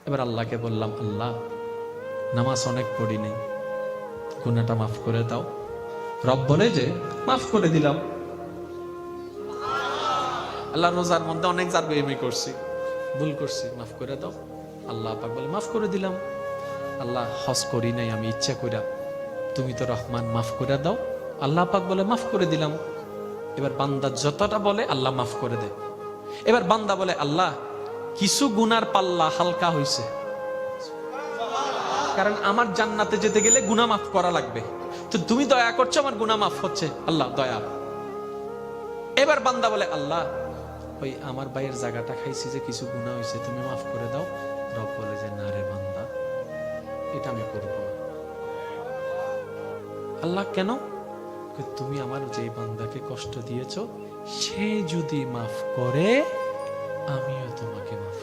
এবার আল্লাহকে বললাম, আল্লাহ নামাজ অনেক পড়ি নেই, গুনাহটা মাফ করে দাও। রব বলে যে মাফ করে দিলাম। আল্লাহ রোজার মধ্যে অনেক জার বেইমানি করছি, ভুল করছি, মাফ করে দাও। আল্লাহ পাক বলে মাফ করে দিলাম। আল্লাহ হজ করি নাই আমি ইচ্ছা কইরা, তুমি তো রহমান, মাফ করে দাও। আল্লাহ পাক বলে মাফ করে দিলাম। এবার বান্দা যতটা বলে আল্লাহ মাফ করে দেয়। এবার বান্দা বলে, আল্লাহ কিছু গুনার পাল্লা হালকা হইছে, কারণ আমার জান্নাতে যেতে গেলে গুনাহ মাফ করা লাগবে, তো তুমি দয়া করছো, আমার গুনাহ মাফ হচ্ছে, আল্লাহ দয়া। এবার বান্দা বলে, আল্লাহ ওই আমার ভাইয়ের জায়গাটা খাইছি যে কিছু গুনাহ হয়েছে, তুমি মাফ করে দাও। রব বলে যে না রে বান্দা, এটা আমি করব না। আল্লাহ কেন? তুমি আমার যে বান্দাকে কষ্ট দিয়েছো, সে যদি মাফ করে আমিও তোমাকে মাফ